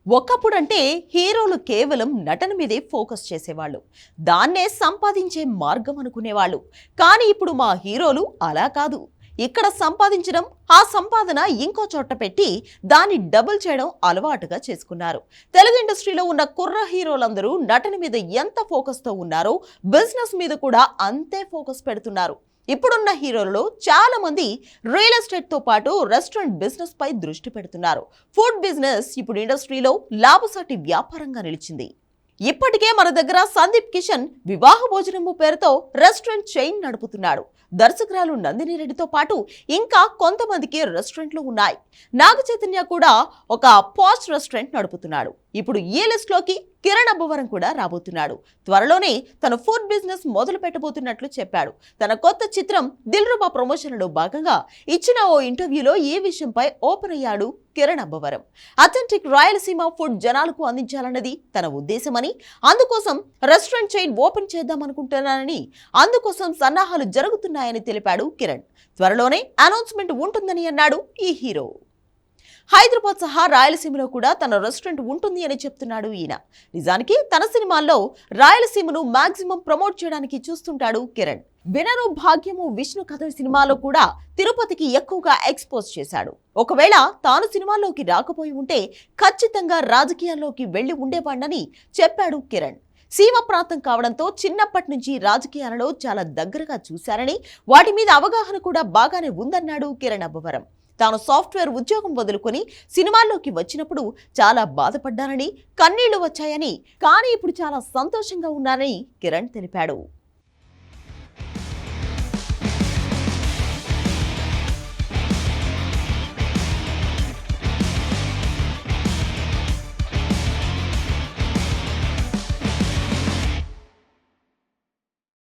ఒకప్పుడంటే హీరోలు కేవలం నటన మీదే ఫోకస్ చేసేవాళ్ళు. దాన్నే సంపాదించే మార్గం అనుకునేవాళ్ళు. కానీ ఇప్పుడు మా హీరోలు అలా కాదు. ఇక్కడ సంపాదించడం, ఆ సంపాదన ఇంకో చోట పెట్టి దాన్ని డబుల్ చేయడం అలవాటుగా చేసుకున్నారు. తెలుగు ఇండస్ట్రీలో ఉన్న కుర్ర హీరోలందరూ నటన మీద ఎంత ఫోకస్తో ఉన్నారో బిజినెస్ మీద కూడా అంతే ఫోకస్ పెడుతున్నారు. ఇప్పుడున్న హీరోలలో చాలా మంది రియల్ ఎస్టేట్ తో పాటు రెస్టారెంట్ బిజినెస్ పై దృష్టి పెడుతున్నారు. ఫుడ్ బిజినెస్ ఇప్పుడు ఇండస్ట్రీలో లాభసాటి వ్యాపారంగా నిలిచింది. ఇప్పటికే మన దగ్గర సందీప్ కిషన్ వివాహ భోజనము పేరుతో రెస్టారెంట్ చైన్ నడుపుతున్నాడు. దర్శకురాలు నందిని రెడ్డితో పాటు ఇంకా కొంతమందికి రెస్టారెంట్లు ఉన్నాయి. నాగ చైతన్య కూడా ఒక పాస్ట్ రెస్టారెంట్ నడుపుతున్నాడు. ఇప్పుడు ఈ లిస్ట్ లోకి కిరణ్ అబ్బవరం కూడా రాబోతున్నాడు. త్వరలోనే తన ఫుడ్ బిజినెస్ మొదలు పెట్టబోతున్నట్లు చెప్పాడు. తన కొత్త చిత్రం దిల్రుబా ప్రమోషన్లో భాగంగా ఇచ్చిన ఓ ఇంటర్వ్యూలో ఈ విషయంపై ఓపెన్ అయ్యాడు కిరణ్ అబ్బవరం. అథెంటిక్ రాయలసీమ ఫుడ్ జనాలకు అందించాలన్నది తన ఉద్దేశమని, అందుకోసం రెస్టారెంట్ చైన్ ఓపెన్ చేద్దామనుకుంటున్నానని, అందుకోసం సన్నాహాలు జరుగుతున్నాయని తెలిపాడు కిరణ్. త్వరలోనే అనౌన్స్మెంట్ ఉంటుందని అన్నాడు ఈ హీరో. హైదరాబాద్ సహా రాయలసీమలో కూడా తన రెస్టారెంట్ ఉంటుంది అని చెప్తున్నాడు ఈయన. నిజానికి తన సినిమాల్లో రాయలసీమను మాక్సిమం ప్రమోట్ చేయడానికి చూస్తుంటాడు కిరణ్. వినరు భాగ్యము విష్ణు కథ సినిమాలో కూడా తిరుపతికి ఎక్కువగా ఎక్స్పోజ్ చేశాడు. ఒకవేళ తాను సినిమాల్లోకి రాకపోయి ఉంటే ఖచ్చితంగా రాజకీయాల్లోకి వెళ్లి ఉండేవాణ్ణని చెప్పాడు కిరణ్. సీమ ప్రాంతం కావడంతో చిన్నప్పటి నుంచి రాజకీయాలలో చాలా దగ్గరగా చూశారని, వాటి మీద అవగాహన కూడా బాగానే ఉందన్నాడు కిరణ్ అబ్బవరం. తాను సాఫ్ట్వేర్ ఉద్యోగం వదులుకొని సినిమాల్లోకి వచ్చినప్పుడు చాలా బాధపడ్డానని, కన్నీళ్లు వచ్చాయని, కానీ ఇప్పుడు చాలా సంతోషంగా ఉన్నానని కిరణ్ తెలిపాడు.